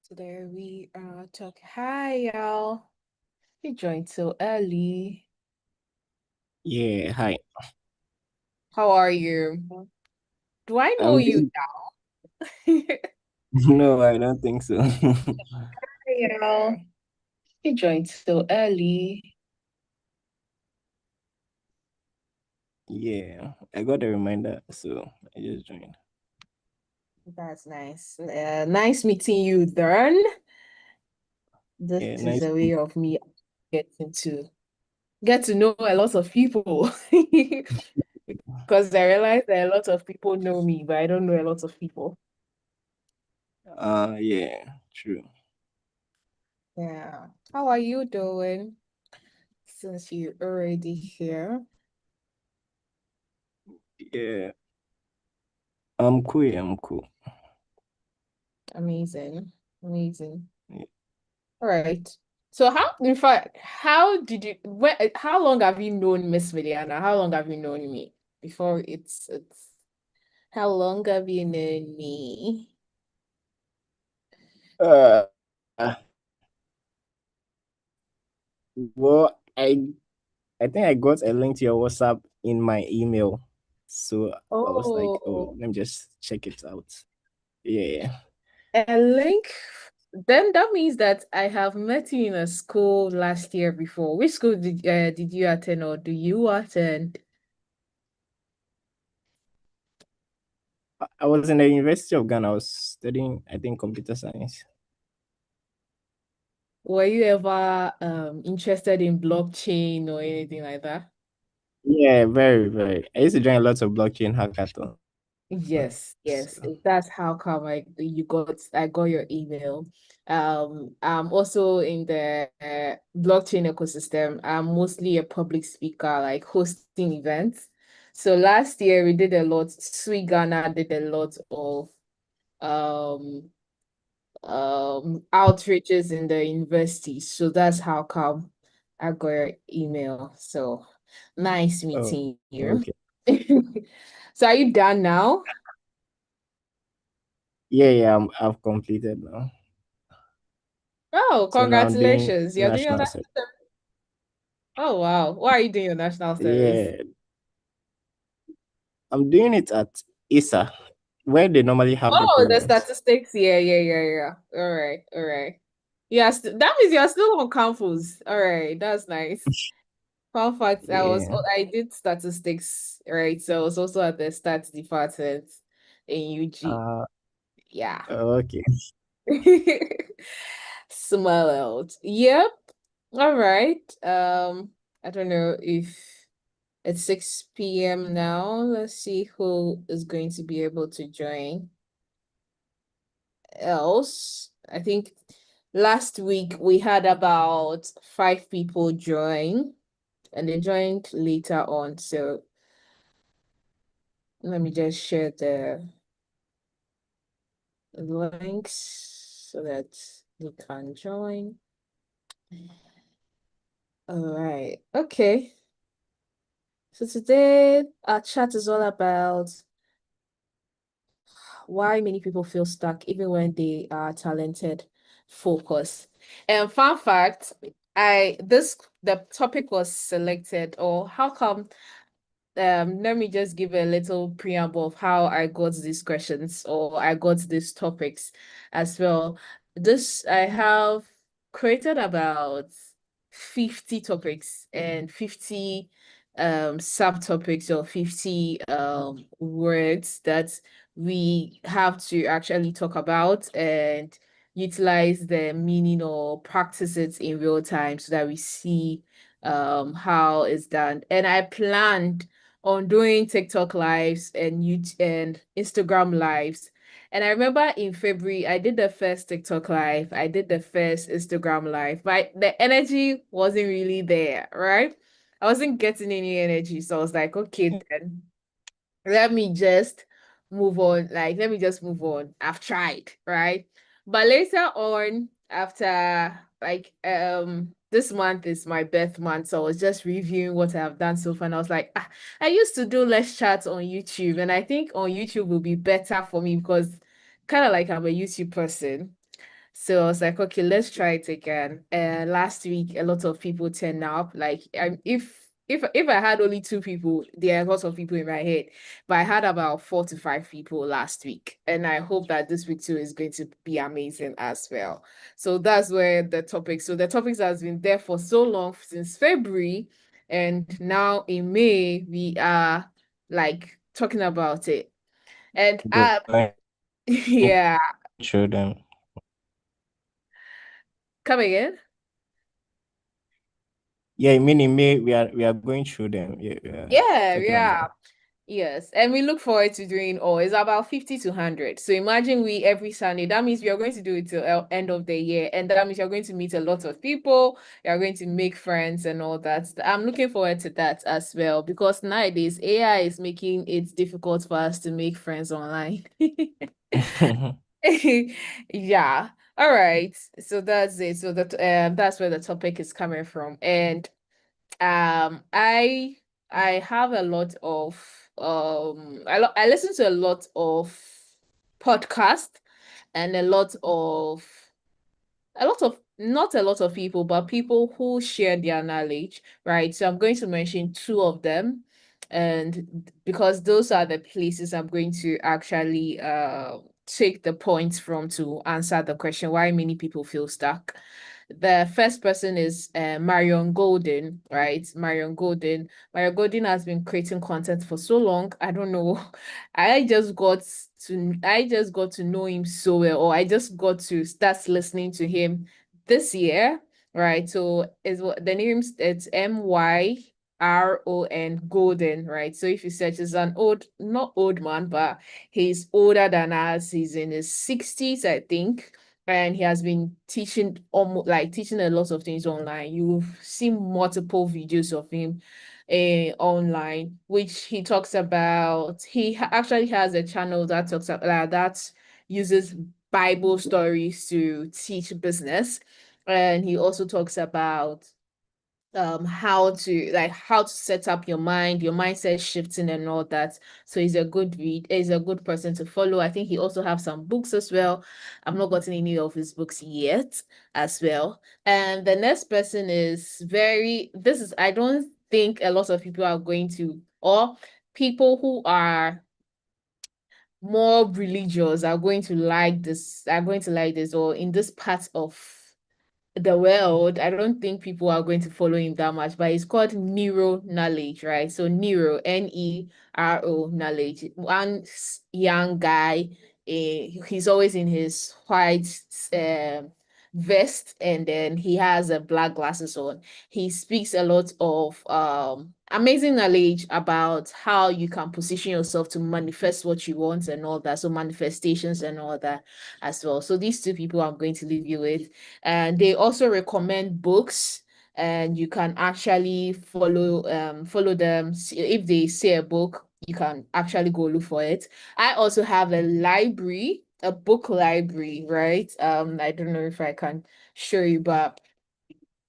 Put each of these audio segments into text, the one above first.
Today we talk. Hi, y'all. You joined so early. Yeah, hi. How are you? Do I know I'm you doing now? no, I don't think so. Hey, y'all. You joined so early. Yeah, I got a reminder, so I just joined. That's nice. Nice meeting you, then. This Yeah, is nice. a way of me getting to get to know a lot of people. Because I realize that a lot of people know me, but I don't know a lot of people. Yeah, true. Yeah. How are you doing since you're already here? Yeah, I'm cool. Yeah, I'm cool. Amazing. Amazing. Yeah. All right. So in fact, how long have you known Miss Miliana? How long have you known me? Before how long have you known me? Uh, uh, well, I think I got a link to your WhatsApp in my email, so I was like, oh, Oh, let me just check it out. Yeah. a link. Then that means that I have met you in a school last year before. Which school did you attend or do you attend? I was in the University of Ghana. I was studying, I think, computer science. Were you ever interested in blockchain or anything like that? Yeah, very, very. I used to join lots of blockchain hackathons. Yes, yes. So, That's how come I got your email. I'm also in the blockchain ecosystem. I'm mostly a public speaker, like hosting events. So last year we did a lot. Sweet Ghana did a lot of um outreaches in the university. So that's how come I got your email. So nice oh, meeting you. okay. So are you done now? Yeah, yeah, I've completed now. Oh, So now I'm doing congratulations. You're doing your national national service. service. Oh, wow. Why are you doing your national service? Yeah, I'm doing it at ISA, where they normally have the Oh, the prelims. statistics. Yeah, yeah, yeah, yeah. All right, all right. Yes, that means you're still on campus. All right, that's nice. Fun fact, Yeah. I did statistics, right? So I was also at the stats department in UG. Uh, Yeah. okay. Small out. Yep. All right. I don't know if it's 6 p.m. now. Let's see who is going to be able to join. Else, I think last week we had about 5 people join and they joined later on. So let me just share the links so that you can join. All right. Okay. So today our chat is all about why many people feel stuck even when they are talented. Focus. And fun fact, the topic was selected, or how come let me just give a little preamble of how I got these questions or I got these topics as well. This I have created about 50 topics and 50 subtopics or 50 words that we have to actually talk about and utilize the meaning or practice it in real time so that we see how it's done. And I planned on doing TikTok lives and YouTube and Instagram lives. And I remember in February, I did the first TikTok live, I did the first Instagram live, but the energy wasn't really there, right? I wasn't getting any energy. So I was like, okay, then let me just move on. Like, let me just move on. I've tried, right? But later on, after this month is my birth month, so I was just reviewing what I've done so far. And I was like, I used to do less chats on YouTube, and I think on YouTube will be better for me because kind of like I'm a YouTube person. So I was like, okay, let's try it again. Last week, a lot of people turned up. Like, if I had only two people, there are lots of people in my head, but I had about 4 to 5 people last week, and I hope that this week too is going to be amazing as well. So that's where the topic. So the topics has been there for so long since February, and now in May we are like talking about it. And Going yeah, through them. come again. Yeah, I mean in May we are going through them. Yeah, we are Yeah, talking yeah. about. Yes. And we look forward to doing all. It's about 50 to 100. So imagine we every Sunday. That means we are going to do it till end of the year. And that means you're going to meet a lot of people. You're going to make friends and all that. I'm looking forward to that as well because nowadays AI is making it difficult for us to make friends online. Yeah. All right. So that's it. So that's where the topic is coming from. And I have a lot of I listen to a lot of podcasts and a lot of not a lot of people, but people who share their knowledge, right? So I'm going to mention two of them, and because those are the places I'm going to actually take the points from to answer the question why many people feel stuck. The first person is Marion Golden, right? Marion Golden. Marion Golden has been creating content for so long. I don't know. I just got to know him so well, or I just got to start listening to him this year, right? So is what the name's it's Myron Golden, right? So if you search, is an not old man, but he's older than us. He's in his 60s, I think. And he has been teaching almost like teaching a lot of things online. You've seen multiple videos of him online, which he talks about. Actually has a channel that talks about that uses Bible stories to teach business. And he also talks about how to set up your mindset shifting and all that. So he's a good person to follow. I think he also have some books as well. I've not gotten any of his books yet as well. And the next person is very this is I don't think a lot of people are going to, or people who are more religious are going to like this, or in this part of the world, I don't think people are going to follow him that much, but it's called Neuro Knowledge, right? So Neuro, Nero Knowledge. Young guy, he's always in his white vest, and then he has a black glasses on. He speaks a lot of amazing knowledge about how you can position yourself to manifest what you want and all that. So manifestations and all that as well. So these two people I'm going to leave you with. And they also recommend books, and you can actually follow them. If they say a book, you can actually go look for it. I also have a book library, right? I don't know if I can show you, but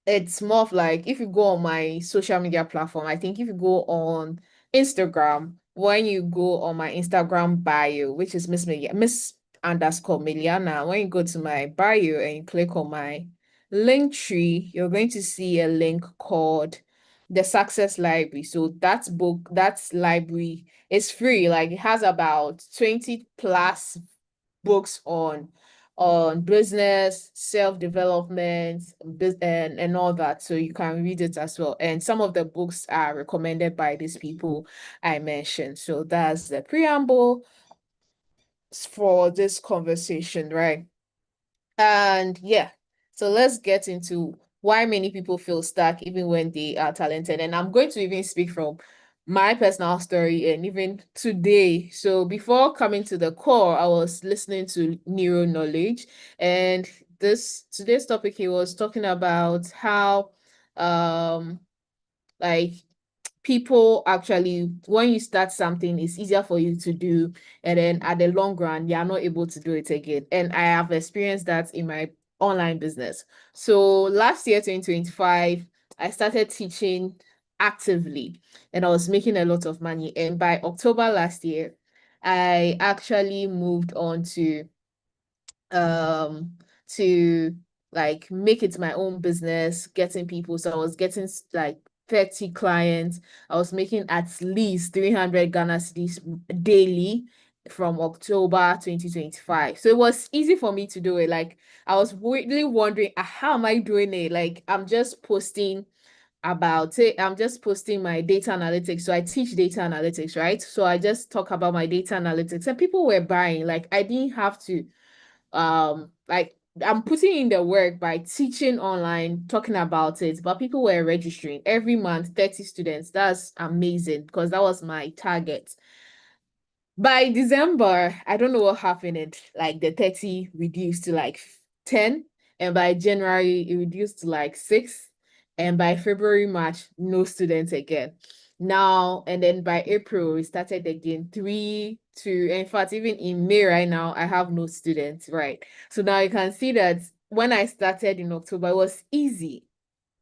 it's more of like if you go on my social media platform, I think if you go on Instagram, when you go on my Instagram bio, which is Miss underscore Mailiana, when you go to my bio and you click on my link tree, you're going to see a link called the Success Library. So that library is free. Like it has about 20 plus books on business, self-development, and all that. So you can read it as well. And some of the books are recommended by these people I mentioned. So that's the preamble for this conversation, right? And yeah, so let's get into why many people feel stuck even when they are talented. And I'm going to even speak from my personal story and even today. So before coming to the core, I was listening to Neuro Knowledge, and this today's topic he was talking about how um like people actually, when you start something, it's easier for you to do, and then at the long run, you are not able to do it again. And I have experienced that in my online business. So last year, 2025, I started teaching actively, and I was making a lot of money. And by October last year, I actually moved on um to like make it my own business, getting people. So I was getting like 30 clients. I was making at least 300 Ghana cedis daily from October 2025. So it was easy for me to do it. Like I was really wondering, how am I doing it? Like I'm just posting about it. I'm just posting my data analytics. So I teach data analytics, right? So I just talk about my data analytics and people were buying. Like I didn't have to like I'm putting in the work by teaching online, talking about it, but people were registering every month, 30 students. That's amazing because that was my target. By December, I don't know what happened. Like the 30 reduced to like 10. And by January, it reduced to like 6. And by February, March, no students again. Now, and then by April, we started again 3, 2. In fact, even in May right now, I have no students, right? So now you can see that when I started in October, it was easy.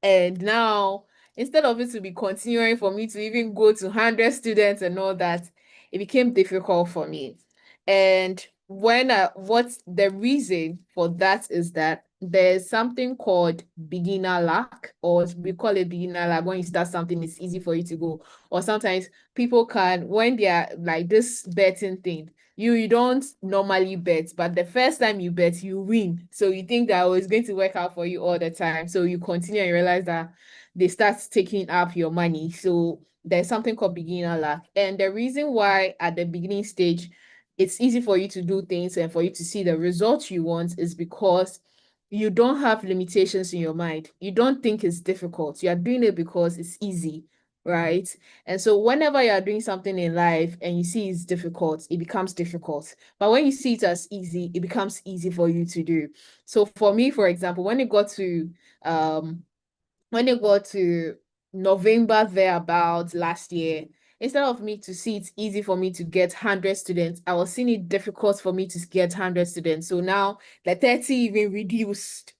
And now, instead of it to be continuing for me to even go to 100 students and all that, it became difficult for me. And what's the reason for that is that there's something called beginner luck, or we call it beginner luck. When you start something, it's easy for you to go. Or sometimes people can, when they are like this betting thing, you don't normally bet, but the first time you bet, you win. So you think that it's going to work out for you all the time. So you continue and realize that they start taking up your money. So there's something called beginner luck. And the reason why at the beginning stage, it's easy for you to do things and for you to see the results you want is because you don't have limitations in your mind. You don't think it's difficult. You are doing it because it's easy, right? And so whenever you are doing something in life and you see it's difficult, it becomes difficult. But when you see it as easy, it becomes easy for you to do. So for me, for example, um when it got to November thereabout last year, instead of me to see it easy for me to get 100 students, I was seeing it difficult for me to get 100 students. So now the 30 even reduced.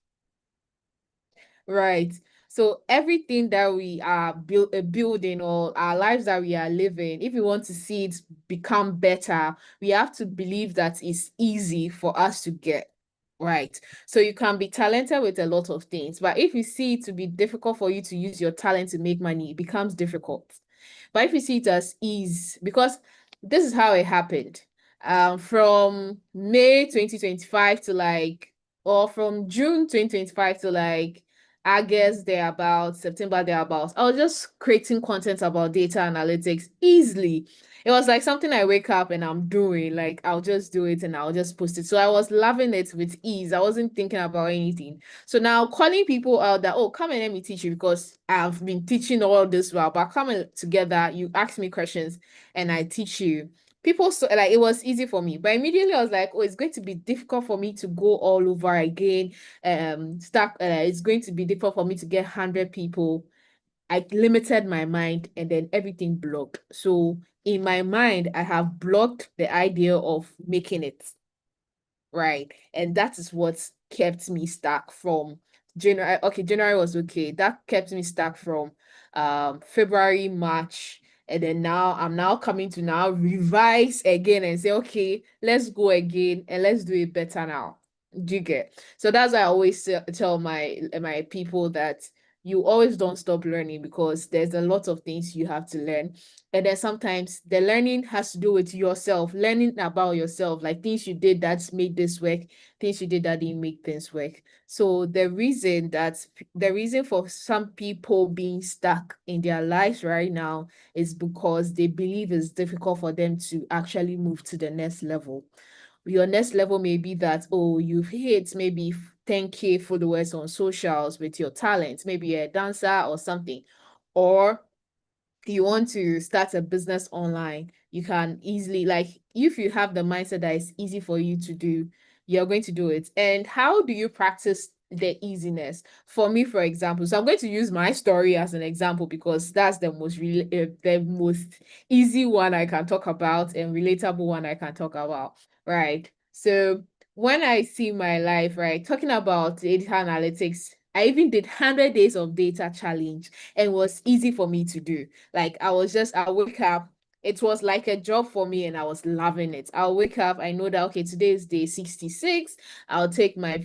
Right. So everything that we are building or our lives that we are living, if we want to see it become better, we have to believe that it's easy for us to get. Right. So you can be talented with a lot of things, but if you see it to be difficult for you to use your talent to make money, it becomes difficult. But if you see it as ease, because this is how it happened. From May 2025 to like, or from June 2025 to like August thereabouts, September thereabouts, I was just creating content about data analytics easily. It was like something I wake up and I'm doing, like I'll just do it and I'll just post it. So I was loving it with ease. I wasn't thinking about anything. So now calling people out that, oh, come and let me teach you because I've been teaching all this while, but coming together, you ask me questions and I teach you. People, so like it was easy for me, but immediately I was like, oh, it's going to be difficult for me to go all over again. It's going to be difficult for me to get 100 people. I limited my mind and then everything blocked. So in my mind, I have blocked the idea of making it. Right. And that is what kept me stuck from January. Okay, January was okay. That kept me stuck from February, March. And then now I'm now coming to now revise again and say, okay, let's go again and let's do it better now. Do you get? So that's why I always tell my people that you always don't stop learning because there's a lot of things you have to learn. And then sometimes the learning has to do with yourself, learning about yourself, like things you did that made this work, things you did that didn't make things work. So the reason for some people being stuck in their lives right now is because they believe it's difficult for them to actually move to the next level. Your next level may be that, oh, you've hit maybe 10K followers on socials with your talent, maybe you're a dancer or something, or you want to start a business online, you can easily, like, if you have the mindset that it's easy for you to do, you're going to do it. And how do you practice the easiness? For me, for example, so I'm going to use my story as an example because that's the most easy one I can talk about and relatable one I can talk about, right? So when I see my life, right, talking about data analytics, I even did 100 days of data challenge and it was easy for me to do. Like I wake up, it was like a job for me and I was loving it. I'll wake up, I know that okay, today is day 66. I'll take my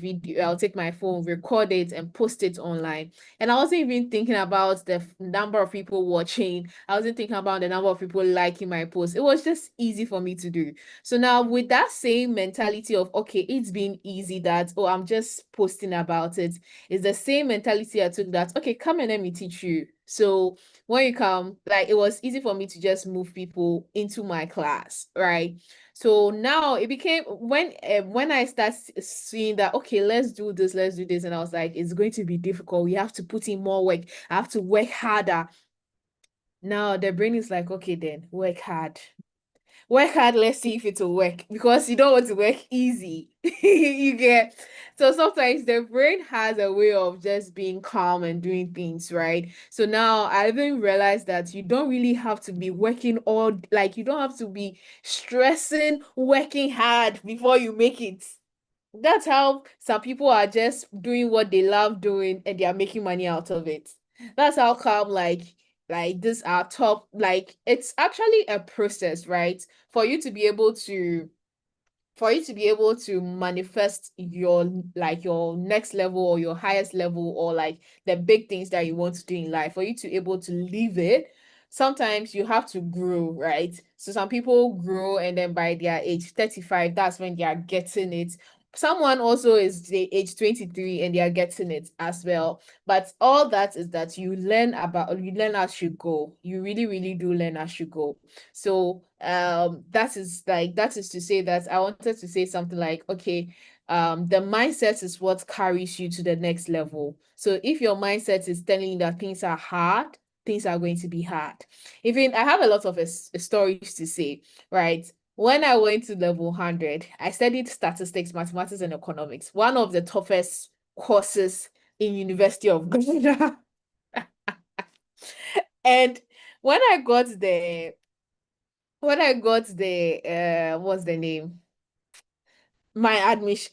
phone, record it and post it online. And I wasn't even thinking about the number of people watching. I wasn't thinking about the number of people liking my post. It was just easy for me to do. So now with that same mentality of okay, it's been easy that oh, I'm just posting about it. It's the same mentality I took that okay, come and let me teach you. So when you come, like it was easy for me to just move people into my class, right? So now it became when I start seeing that okay, let's do this, and I was like, it's going to be difficult. We have to put in more work. I have to work harder. Now the brain is like, okay, then work hard. Work hard, let's see if it will work because you don't want to work easy. You get so sometimes the brain has a way of just being calm and doing things, right? So now I even realized that you don't really have to be working all like you don't have to be stressing, working hard before you make it. That's how some people are just doing what they love doing and they are making money out of it. That's how come like this are top like it's actually a process, right? For you to be able to manifest your like your next level or your highest level or like the big things that you want to do in life, for you to able to live it, sometimes you have to grow, right? So some people grow and then by their age 35, that's when they are getting it. Someone also is the age 23 and they are getting it as well. But all that is that you learn as you go. You really, really do learn as you go. So that is to say that I wanted to say something like, okay, the mindset is what carries you to the next level. So if your mindset is telling you that things are hard, things are going to be hard. Even I have a lot of stories to say, right? When I went to level 100, I studied statistics, mathematics, and economics, one of the toughest courses in University of Ghana. And when I got there, what's the name? My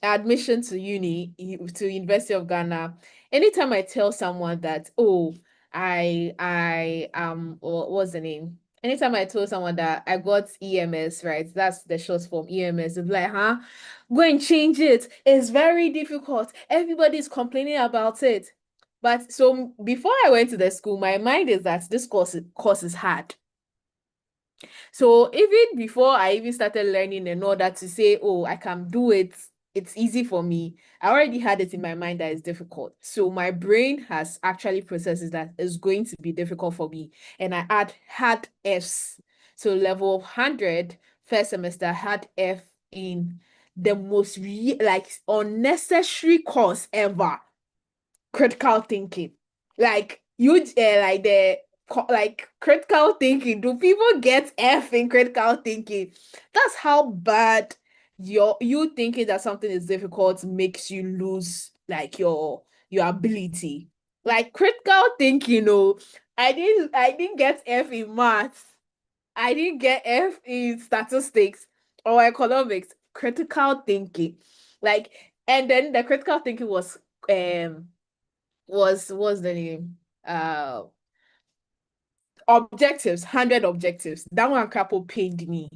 admission to to University of Ghana. Anytime I tell someone that, oh, what's the name? Anytime I told someone that I got EMS, right? That's the short form EMS. They'll be like, huh? Go and change it. It's very difficult. Everybody's complaining about it. But so before I went to the school, my mind is that this course is hard. So even before I even started learning in order to say, oh, I can do it, it's easy for me. I already had it in my mind that it's difficult. So my brain has actually processes that it's going to be difficult for me. And I had Fs. So level of 100, first semester, had F in the most like unnecessary course ever, critical thinking. Like like like critical thinking. Do people get F in critical thinking? That's how bad you thinking that something is difficult makes you lose like your ability. Like critical thinking, oh, I didn't get F in maths. I didn't get F in statistics or economics. Critical thinking. Like, and then the critical thinking um was the name? Objectives, 100 objectives. That one couple pained me.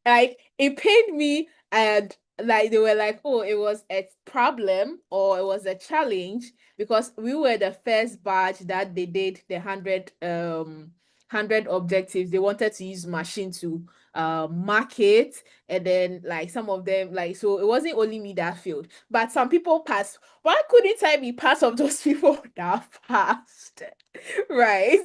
Like it pained me and like they were like, oh, it was a problem or it was a challenge because we were the first batch that they did the 100 objectives. They wanted to use machine to mark it, and then like some of them like so it wasn't only me that failed, but some people passed. Why couldn't I be part of those people that passed? Right.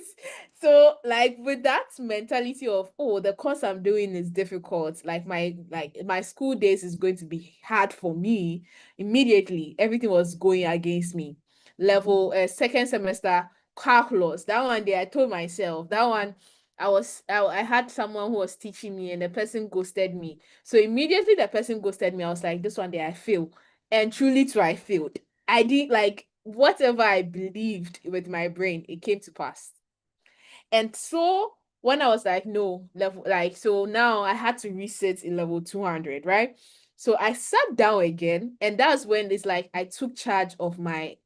So like with that mentality of oh the course I'm doing is difficult, like my school days is going to be hard for me, immediately everything was going against me. Level second semester calculus, that one day I told myself that one I had someone who was teaching me and the person ghosted me. So immediately the person ghosted me, I was like this one day I fail. And truly too I failed. I did like whatever I believed with my brain, it came to pass. And so when I was like, no, level like so now I had to reset in level 200, right? So I sat down again, and that's when it's like I took charge of my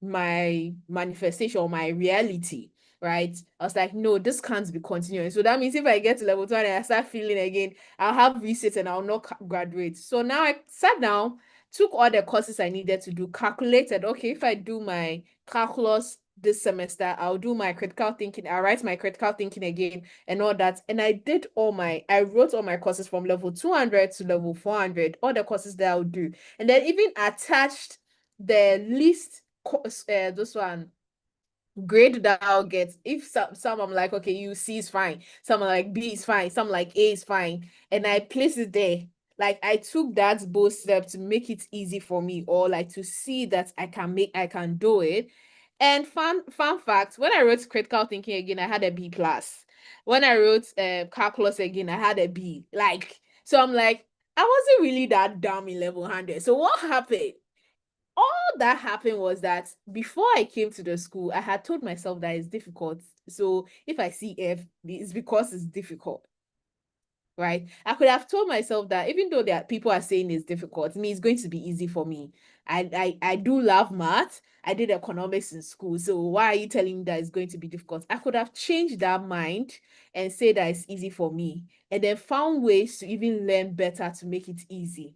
manifestation or my reality, right? I was like, no, this can't be continuing. So that means if I get to level 2 and I start feeling again, I'll have reset and I'll not graduate. So now I sat down, took all the courses I needed to do, calculated, okay, if I do my calculus this semester, I'll do my critical thinking, I'll write my critical thinking again and all that. And I wrote all my courses from level 200 to level 400, all the courses that I'll do. And then even attached the list course, this one grade that I'll get. If some I'm like, okay, you C is fine. Some are like B is fine. Some like A is fine. And I place it there. Like I took that bold step to make it easy for me, or like to see that I can do it. And fun fact, when I wrote critical thinking again, I had a B plus. When I wrote calculus again, I had a B. Like, so I'm like, I wasn't really that dumb in level 100. So what happened? All that happened was that before I came to the school, I had told myself that it's difficult. So if I see F, it's because it's difficult, right? I could have told myself that even though there are people are saying it's difficult, me, it's going to be easy for me. I do love math. I did economics in school. So why are you telling me that it's going to be difficult? I could have changed that mind and say that it's easy for me, and then found ways to even learn better to make it easy.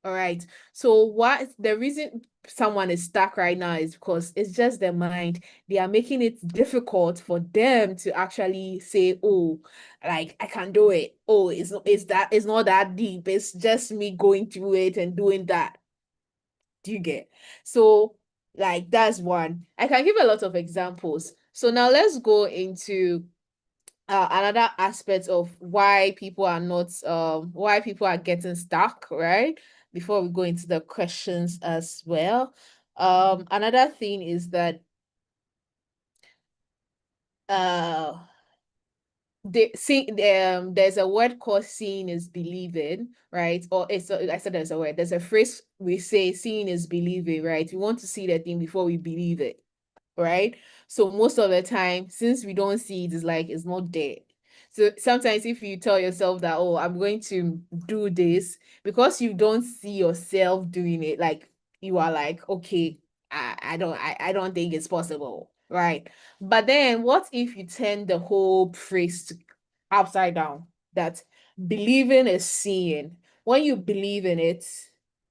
All right. So what the reason someone is stuck right now is because it's just their mind. They are making it difficult for them to actually say, oh, like I can do it. Oh, it's not that deep. It's just me going through it and doing that. Do you get? So like that's one. I can give a lot of examples. So now let's go into another aspect of why people are getting stuck, right? Before we go into the questions as well. Another thing is that uh there's a word called seeing is believing, right? Or I said there's a word, there's a phrase we say seeing is believing, right? We want to see the thing before we believe it, right? So most of the time, since we don't see it, it's like it's not there. So sometimes if you tell yourself that, oh, I'm going to do this, because you don't see yourself doing it, like you are like, okay, I don't think it's possible, right? But then what if you turn the whole phrase upside down? That believing is seeing. When you believe in it,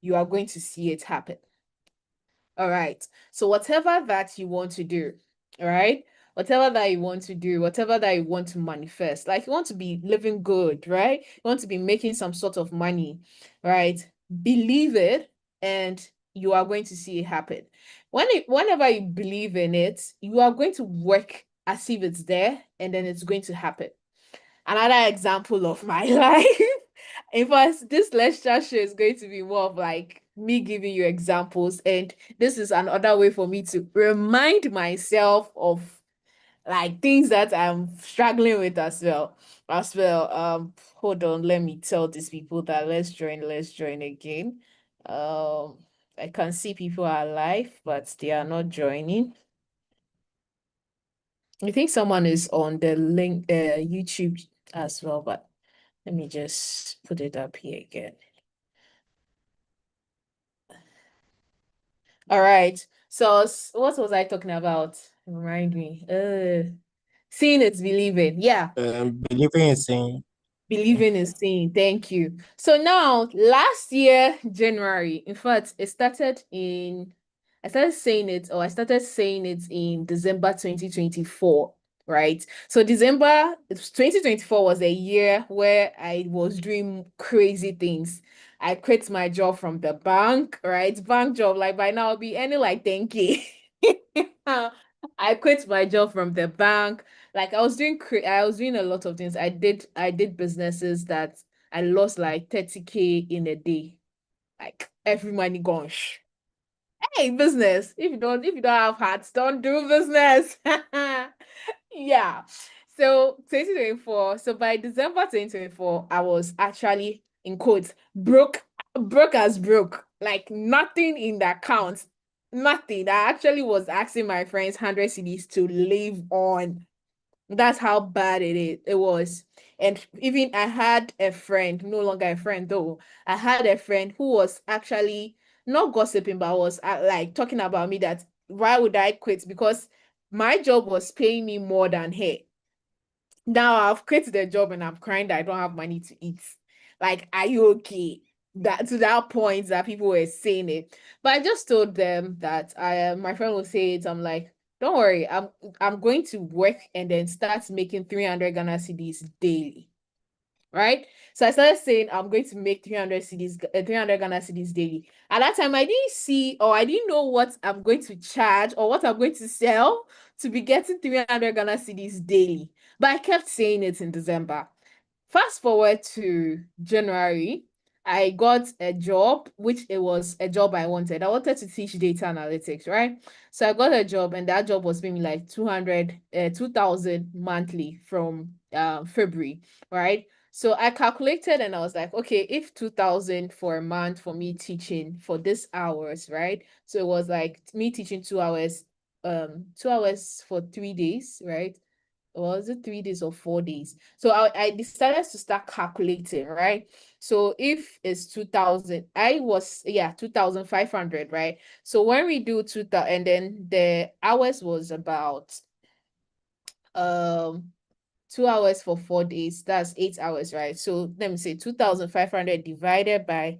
you are going to see it happen. All right. So whatever that you want to do, all right? Whatever that you want to do, whatever that you want to manifest, like you want to be living good, right? You want to be making some sort of money, right? Believe it and you are going to see it happen. Whenever you believe in it, you are going to work as if it's there and then it's going to happen. Another example of my life. In fact, this lecture show is going to be more of like me giving you examples, and this is another way for me to remind myself of like things that I'm struggling with as well. Hold on, let me tell these people that let's join again. I can see people are live, but they are not joining. I think someone is on the link YouTube as well, but let me just put it up here again. All right. So what was I talking about? Remind me. Seeing is believing. Yeah. Believing in saying. Believing is seeing. Thank you. So now, last year, January, in fact, I started saying it in December 2024, right? So December 2024 was a year where I was doing crazy things. I quit my job from the bank, right? Bank job, like by now I'll be earning like 10K. I quit my job from the bank. Like I was doing a lot of things. I did businesses that I lost like 30K in a day. Like every money gone. Hey, business. If you don't have hearts, don't do business. Yeah. So 2024. So by December 2024, I was actually in quotes broke as broke. Like nothing in the account. Nothing. I actually was asking my friends 100 CDs to live on. That's how bad it was. And even I had a friend, no longer a friend though. I had a friend who was actually not gossiping, but was like talking about me that why would I quit? Because My job was paying me more than her. Now I've quit the job and I'm crying that I don't have money to eat. Like, are you okay? That to that point that people were saying it. But I just told them that my friend will say it. I'm like, don't worry, I'm going to work and then start making 300 Ghana cedis daily. Right? So I started saying I'm going to make 300 cedis, 300 Ghana cedis daily. At that time, I didn't see or I didn't know what I'm going to charge or what I'm going to sell to be getting 300 Ghana cedis daily. But I kept saying it in December. Fast forward to January, I got a job, which it was a job I wanted. I wanted to teach data analytics, right? So I got a job, and that job was paying me like 2,000 monthly from February, right? So I calculated and I was like, okay, if 2,000 for a month for me teaching for this hours, right? So it was like me teaching 2 hours, 2 hours for 3 days, right? Or was it 3 days or 4 days? So I decided to start calculating, right? So if it's 2,000, I was, yeah, 2,500, right? So when we do 2,000, and then the hours was about, um, 2 hours for 4 days, that's 8 hours, right? So let me say 2,500 divided by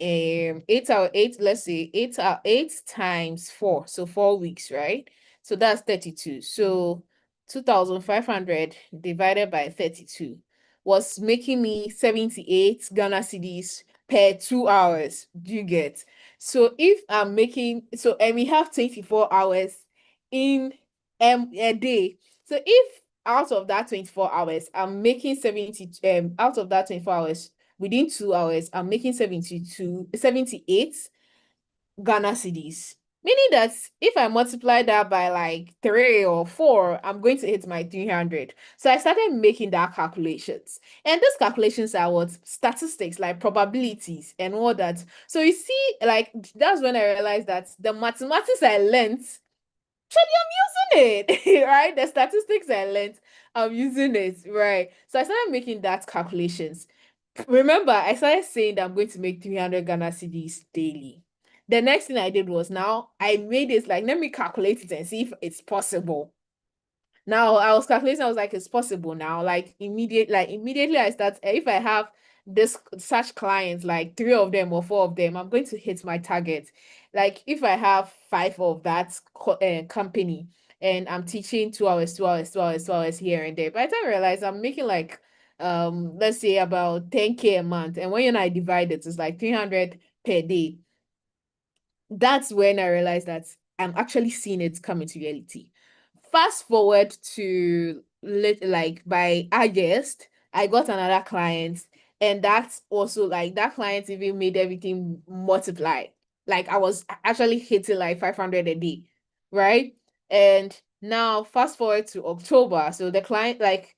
8 hour, eight, let's say 8 hour, 8 times 4, so 4 weeks, right? So that's 32. So 2,500 divided by 32 was making me 78 Ghana cedis per 2 hours. Do you get? So if I'm making, so and we have 24 hours in a day. So if out of that 24 hours, I'm making 70 out of that 24 hours, within 2 hours, I'm making 72, 78 Ghana cedis. Meaning that if I multiply that by like 3 or 4, I'm going to hit my 300. So I started making that calculations. And these calculations are what statistics, like probabilities and all that. So you see, like that's when I realized that the mathematics I learned, I'm using it, right? The statistics I learned, I'm using it, right? So I started making that calculations. Remember, I started saying that I'm going to make 300 Ghana cedis daily. The next thing I did was now I made it like, let me calculate it and see if it's possible. Now I was calculating, I was like, it's possible now. Immediately I start, if I have this such clients, like 3 of them or 4 of them, I'm going to hit my target. Like if I have 5 of that company and I'm teaching 2 hours, 2 hours, 2 hours, 2 hours here and there. By the time I realize I'm making like let's say about 10K a month. And when I divide it, it's like 300 per day. That's when I realized that I'm actually seeing it come into reality. Fast forward to like by August, I got another client, and that's also like that client even made everything multiply. Like I was actually hitting like 500 a day, right? And now fast forward to October. So the client, like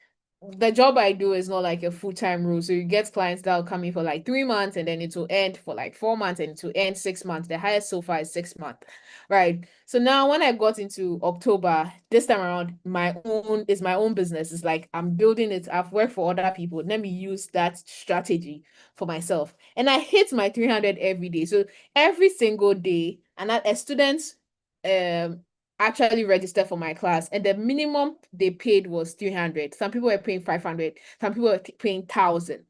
the job I do is not like a full-time role. So you get clients that will come in for like 3 months and then it will end for like 4 months and it will end 6 months. The highest so far is 6 months. Right. So now when I got into October, this time around, my own business. It's like I'm building it. I've worked for other people. Let me use that strategy for myself. And I hit my 300 every day. So every single day, and a student um actually registered for my class, and the minimum they paid was 300. Some people were paying 500, some people were paying 1,000.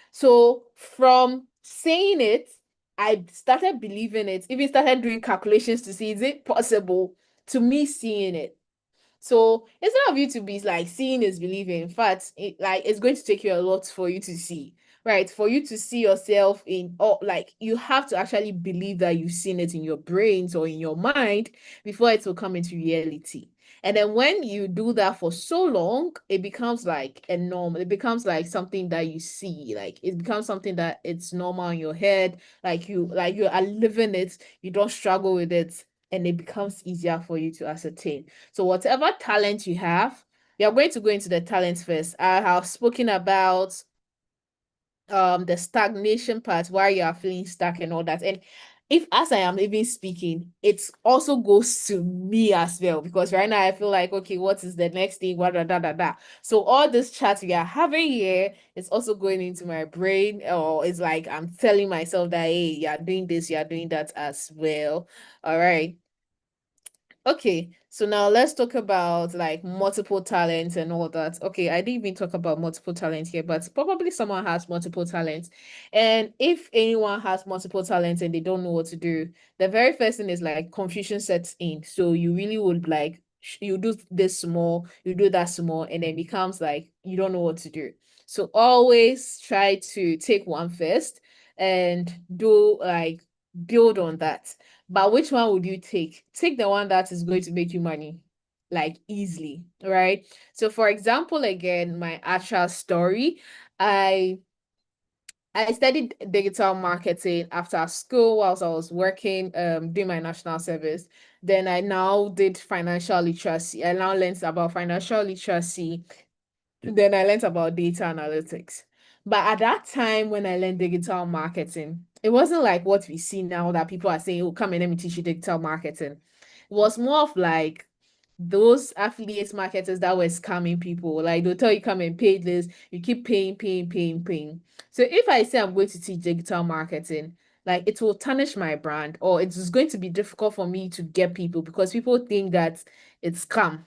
So from saying it, I started believing it, even started doing calculations to see is it possible to me seeing it. So instead of you to be like seeing is believing, in fact, it's going to take you a lot for you to see, right? For you to see yourself in, or like you have to actually believe that you've seen it in your brains or in your mind before it will come into reality. And then when you do that for so long, it becomes like a norm. It becomes like something that you see. Like it becomes something that it's normal in your head. Like you are living it. You don't struggle with it, and it becomes easier for you to ascertain. So whatever talent you have, we are going to go into the talents first. I have spoken about the stagnation part, why you are feeling stuck and all that. And if as I am even speaking, it also goes to me as well, because right now I feel like, okay, what is the next thing? What da da da da. So all this chat we are having here is also going into my brain, or it's like I'm telling myself that hey, you're doing this, you're doing that as well. All right. Okay, so now let's talk about like multiple talents and all that. Okay, I didn't even talk about multiple talents here, but probably someone has multiple talents. And if anyone has multiple talents and they don't know what to do, the very first thing is like confusion sets in. So you really would like you do this small, you do that small, and then becomes like you don't know what to do. So always try to take one first and do like build on that. But which one would you take? Take the one that is going to make you money, like easily, right? So for example, again, my actual story, I I studied digital marketing after school whilst I was working, doing my national service. Then I now did financial literacy. I now learned about financial literacy, then I learned about data analytics. But at that time, when I learned digital marketing, it wasn't like what we see now that people are saying, oh, come and let me teach you digital marketing. It was more of like those affiliate marketers that were scamming people. Like they'll tell you, come and pay this, you keep paying, paying, paying, paying. So if I say I'm going to teach digital marketing, like it will tarnish my brand, or it's going to be difficult for me to get people because people think that it's scam.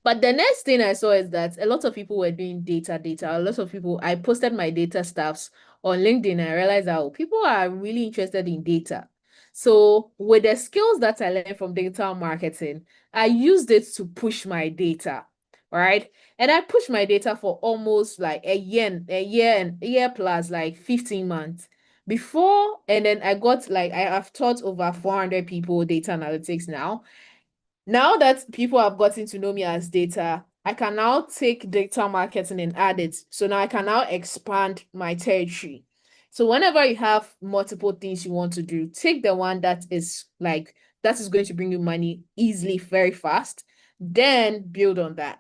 But the next thing I saw is that a lot of people were doing data. A lot of people, I posted my data stuffs on LinkedIn and I realized that oh, people are really interested in data. So with the skills that I learned from digital marketing, I used it to push my data, right? And I pushed my data for almost like a year plus like 15 months before. And then I got like, I have taught over 400 people data analytics now. Now that people have gotten to know me as data, I can now take data marketing and add it. So now I can now expand my territory. So whenever you have multiple things you want to do, take the one that is like that is going to bring you money easily, very fast. Then build on that.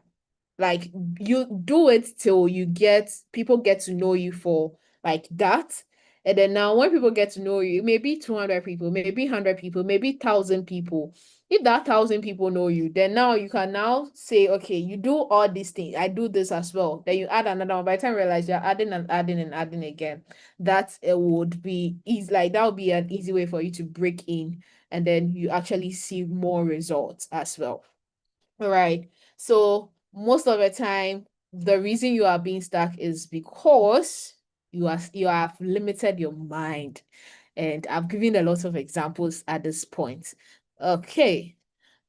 Like you do it till you get people get to know you for like that. And then now when people get to know you, maybe 200 people, maybe 100 people, maybe 1,000 people. If that 1,000 people know you, then now you can now say, okay, you do all these things. I do this as well. Then you add another one. By the time you realize you're adding and adding and adding again, that it would be easy. Like that would be an easy way for you to break in, and then you actually see more results as well. All right. So most of the time, the reason you are being stuck is because you have limited your mind. And I've given a lot of examples at this point. Okay.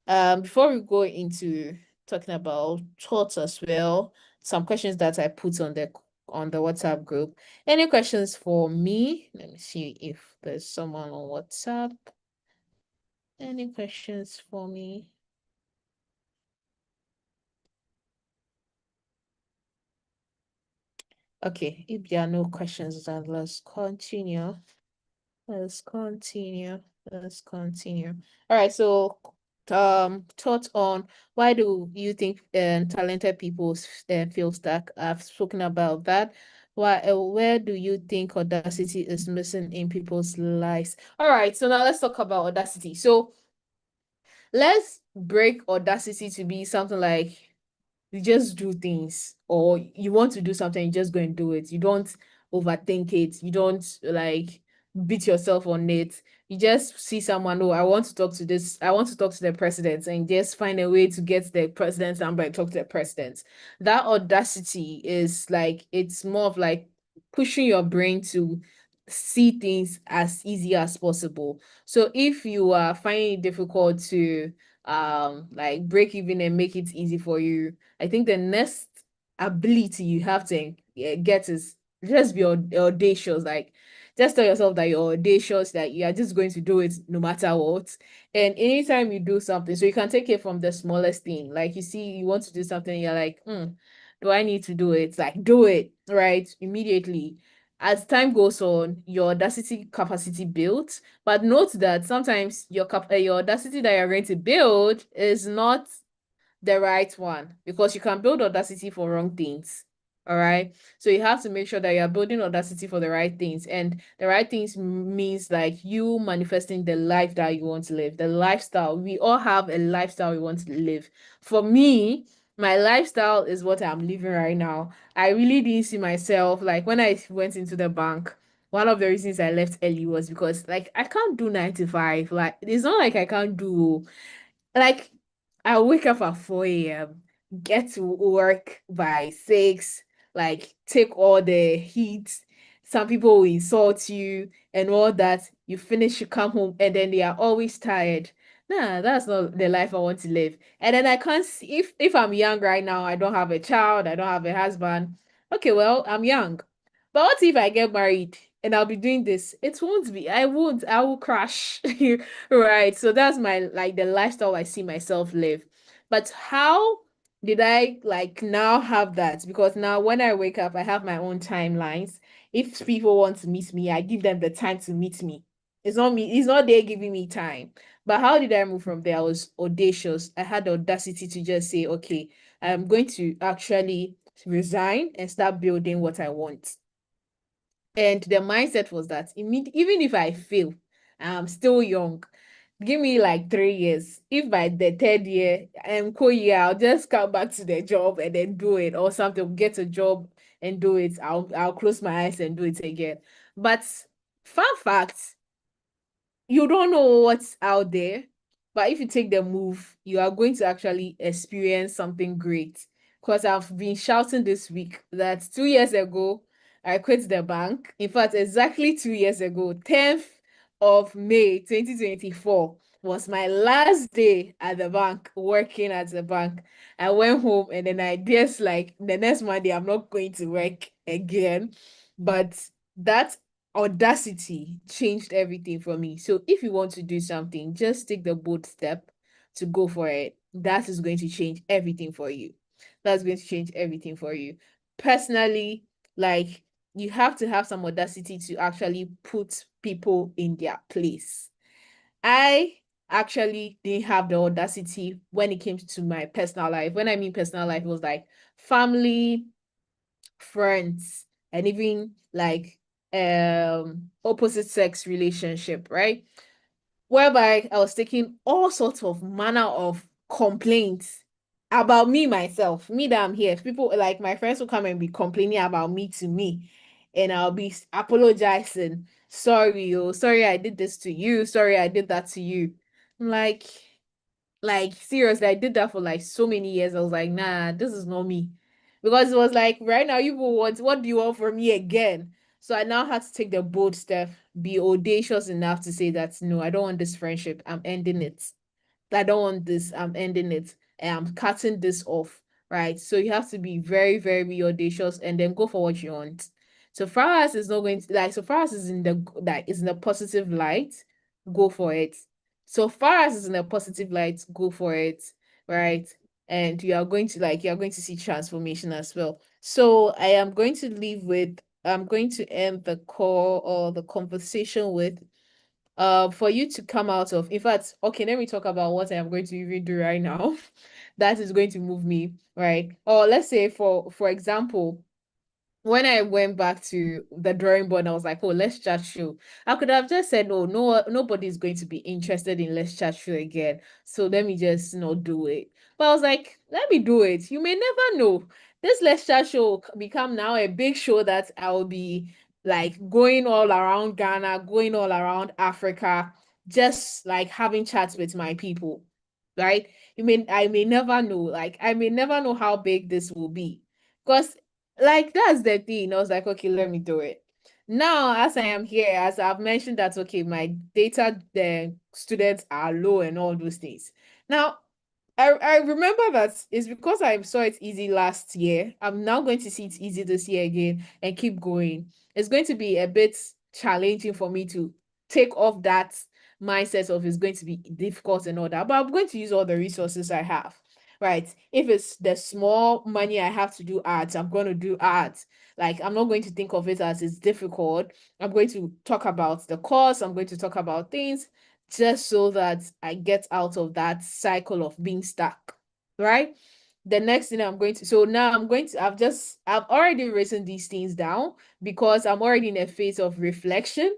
Before we go into talking about thoughts as well, some questions that I put on the WhatsApp group. Any questions for me? Let me see if there's someone on WhatsApp. Any questions for me? Okay, if there are no questions, then let's continue. Let's continue. Let's continue. All right, so thoughts on why do you think talented people feel stuck? I've spoken about that. Why where do you think audacity is missing in people's lives? All right, so now let's talk about audacity. So let's break audacity to be something like you just do things, or you want to do something, you just go and do it. You don't overthink it. You don't like beat yourself on it. You just see someone, oh, I want to talk to this, I want to talk to the president, and just find a way to get the president's number and talk to the president. That audacity is like it's more of like pushing your brain to see things as easy as possible. So if you are finding it difficult to like break even and make it easy for you, I think the next ability you have to get is just be audacious. Like, just tell yourself that you're audacious, that you are just going to do it no matter what. And anytime you do something, so you can take it from the smallest thing. Like, you see, you want to do something, you're like, do I need to do it? Like, do it, right? Immediately. As time goes on, your audacity capacity builds. But note that sometimes your audacity that you're going to build is not the right one, because you can build audacity for wrong things. All right. So you have to make sure that you're building audacity for the right things. And the right things means like you manifesting the life that you want to live, the lifestyle. We all have a lifestyle we want to live. For me, my lifestyle is what I'm living right now. I really didn't see myself like when I went into the bank. One of the reasons I left early was because like I can't do 9 to 5. Like it's not like I can't do. like I wake up at 4 a.m., get to work by 6, like take all the heat. Some people will insult you and all that. You finish, you come home, and then they are always tired. Nah, that's not the life I want to live. And then I can't see if I'm young right now, I don't have a child, I don't have a husband. Okay, well, I'm young. But what if I get married and I'll be doing this? It won't be. I won't. I will crash. Right. So that's my like the lifestyle I see myself live. But how did I like now have that? Because now when I wake up, I have my own timelines. If people want to meet me, I give them the time to meet me. It's not me, it's not they giving me time. But how did I move from there? I was audacious. I had the audacity to just say, okay, I'm going to actually resign and start building what I want. And the mindset was that even if I fail, I'm still young. Give me like 3 years. If by the third year, cool year, I'll just come back to the job and then do it or something, get a job and do it. I'll close my eyes and do it again. But fun fact, you don't know what's out there, but if you take the move, you are going to actually experience something great. Because I've been shouting this week that 2 years ago, I quit the bank. In fact, exactly 2 years ago, 10th of May 2024 was my last day at the bank, working at the bank. I went home and then I guess like the next Monday, I'm not going to work again. But that audacity changed everything for me. So if you want to do something, just take the bold step to go for it. That is going to change everything for you. That's going to change everything for you. Personally, like you have to have some audacity to actually put people in their place. I actually didn't have the audacity when it came to my personal life. When I mean personal life, it was like family, friends, and even like opposite sex relationship, right? Whereby I was taking all sorts of manner of complaints about me myself, me that I'm here. People like my friends will come and be complaining about me to me, and I'll be apologizing. Sorry, oh, sorry I did this to you. Sorry I did that to you. I'm like seriously, I did that for like so many years. I was like, nah, this is not me. Because it was like right now you will want what do you want from me again? So I now had to take the bold step, be audacious enough to say that no, I don't want this friendship. I'm ending it. I don't want this. I'm ending it. And I'm cutting this off. Right. So you have to be very, very audacious and then go for what you want. So far as it's not going to like so far as it's in the like is in a positive light, go for it. So far as it's in a positive light, go for it. Right. And you are going to see transformation as well. So I am going to leave with I'm going to end the call or the conversation with for you to come out of in fact okay let me talk about what I am going to even do right now that is going to move me right or let's say for example when I went back to the drawing board, I was like, oh, let's chat show. I could have just said, oh, no, nobody's going to be interested in let's chat show again. So let me just not do it. But I was like, let me do it. You may never know. This let's chat show will become now a big show that I will be like going all around Ghana, going all around Africa, just like having chats with my people. Right? I may never know. Like I may never know how big this will be. Because like that's the thing. I was like, okay, let me do it. Now, as I am here, as I've mentioned that okay, my data the students are low and all those things. Now, I remember that it's because I saw it easy last year. I'm now going to see it easy this year again and keep going. It's going to be a bit challenging for me to take off that mindset of it's going to be difficult and all that, but I'm going to use all the resources I have. Right. If it's the small money I have to do ads, I'm going to do ads. Like, I'm not going to think of it as it's difficult. I'm going to talk about the course. I'm going to talk about things just so that I get out of that cycle of being stuck. Right. The next thing so now I've already written these things down because I'm already in a phase of reflection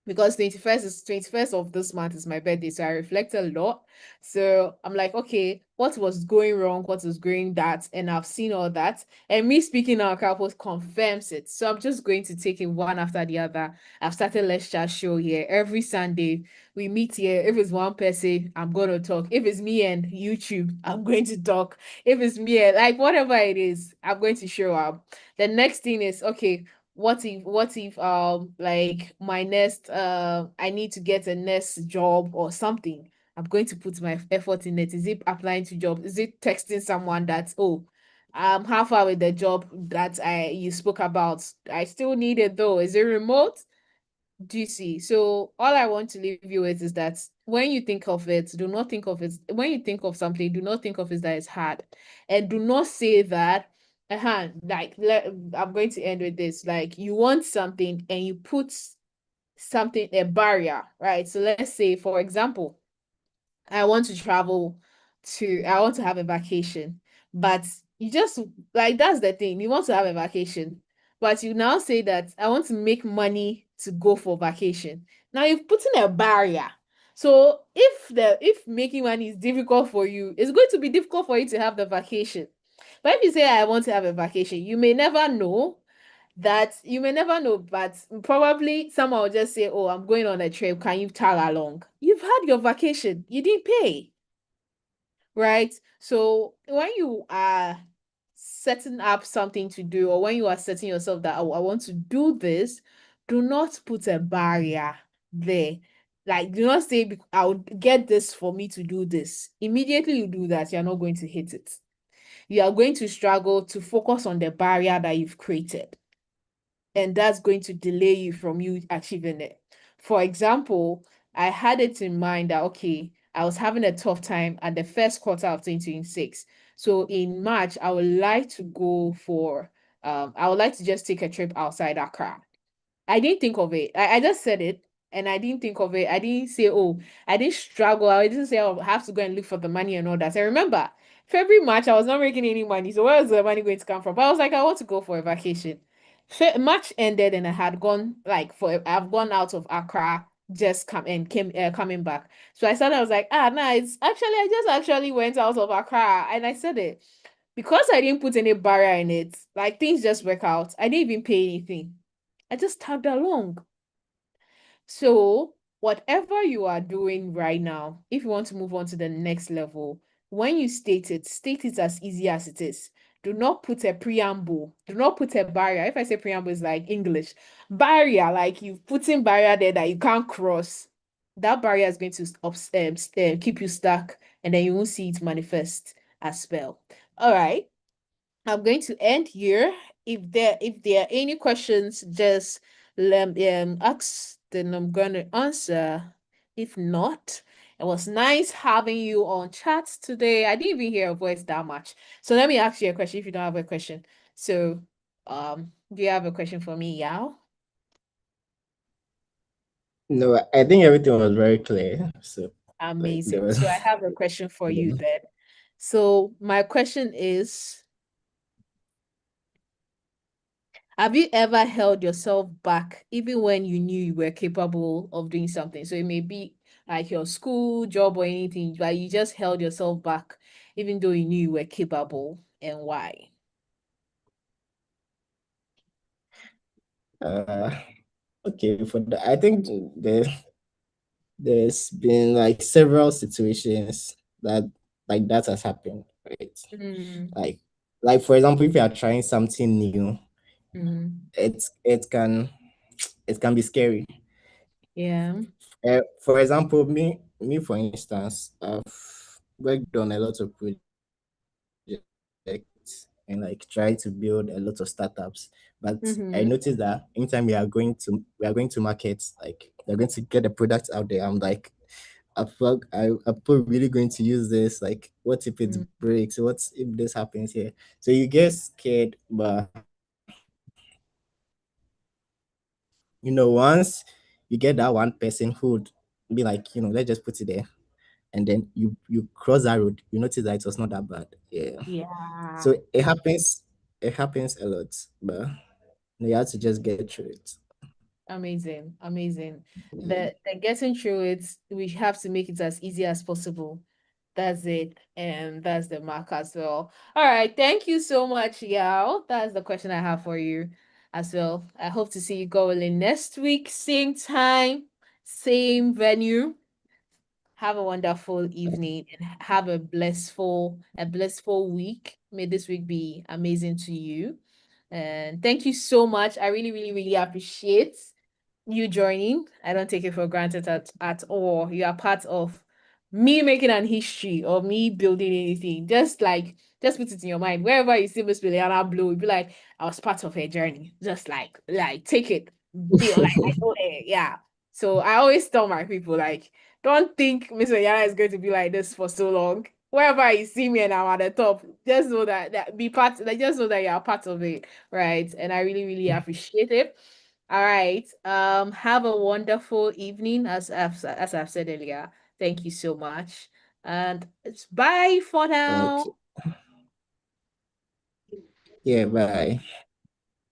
because 21st of this month is my birthday, so I reflect a lot. So I'm like, okay, what was going wrong, what was going that, and I've seen all that, and me speaking on Post confirms it. So I'm just going to take it one after the other. I've started Let's Chat show here every Sunday. We meet here. If it's one person, I'm gonna talk. If it's me and YouTube, I'm going to talk. If it's me and like whatever it is, I'm going to show up. The next thing is, okay, what if like my next I need to get a next job or something. I'm going to put my effort in it. Is it applying to job? Is it texting someone that, oh, I'm halfway with the job that I you spoke about? I still need it though. Is it remote? Do you see? So all I want to leave you with is that when you think of it, do not think of it. When you think of something, do not think of it that it's hard, and do not say that. I'm going to end with this. Like you want something and you put something a barrier, right? So let's say, for example, I want to travel I want to have a vacation. But you just like that's the thing. You want to have a vacation, but you now say that I want to make money to go for vacation. Now you've put in a barrier. So if making money is difficult for you, it's going to be difficult for you to have the vacation. But if you say I want to have a vacation, you may never know, but probably someone will just say, oh, I'm going on a trip. Can you tag along? You've had your vacation. You didn't pay, right? So when you are setting up something to do, or when you are setting yourself that, oh, I want to do this, do not put a barrier there. Like, do not say, I'll get this for me to do this. Immediately you do that, you're not going to hit it. You are going to struggle to focus on the barrier that you've created, and that's going to delay you from you achieving it. For example, I had it in mind that okay, I was having a tough time at the first quarter of 2026. So in March, I would like to just take a trip outside Accra. I didn't think of it. I just said it and I didn't think of it. I didn't say, oh, I didn't struggle. I didn't say, oh, I have to go and look for the money and all that. I remember February, March, I was not making any money. So where was the money going to come from? But I was like, I want to go for a vacation. March ended and I had gone I've gone out of Accra, just coming back. So I was like, nice. Actually, I just actually went out of Accra and I said it because I didn't put any barrier in it. Like things just work out. I didn't even pay anything. I just tagged along. So, whatever you are doing right now, if you want to move on to the next level, when you state it as easy as it is. Do not put a preamble. Do not put a barrier. If I say preamble, is like English. Barrier, like you've put in barrier there that you can't cross. That barrier is going to keep you stuck, and then you won't see it manifest as well. All right. I'm going to end here. If there are any questions, just ask, then I'm going to answer. If not, it was nice having you on chat today. I didn't even hear your voice that much. So let me ask you a question if you don't have a question. So, do you have a question for me, Yao? No, I think everything was very clear. So like there Amazing. was So I have a question for you yeah. then. So my question is, have you ever held yourself back even when you knew you were capable of doing something? So it may be like your school, job, or anything, but you just held yourself back even though you knew you were capable, and why? uh okay for the I think there's been like several situations that like that has happened, right? Mm, Like like for example, if you are trying something new, mm, it can be scary. yeah. For example, me for instance, I've worked on a lot of and like try to build a lot of startups. But I Mm-hmm. noticed that anytime we are going to markets, like we're going to get the products out there. I'm like, I'm probably really going to use this. Like, what if it Mm, breaks? What if this happens here? So you get scared, but once you get that one person who would be like, let's just put it there, and then you cross that road, you notice that it was not that bad. Yeah. yeah. So it happens. It happens a lot, but you have to just get through it. Amazing, amazing. Yeah. The getting through it, we have to make it as easy as possible. That's it. And that's the mark as well. All right. Thank you so much, Yao. That's the question I have for you as well. I hope to see you going next week, same time, same venue. Have a wonderful evening and have a blissful week. May this week be amazing to you. And thank you so much. I really, really, really appreciate you joining. I don't take it for granted at all. You are part of me making an history or me building anything. Just put it in your mind. Wherever you see Miss Mailiana Blue, be like, I was part of her journey. Just like take it. Feel like I know her. Yeah. So I always tell my people, like, don't think Miss Mailiana is going to be like this for so long. Wherever you see me and I'm at the top, just know that be part, like just know that you are part of it, right? And I really, really appreciate it. All right. Have a wonderful evening, as I've said earlier. Thank you so much. And it's bye for now. Okay. Yeah, bye.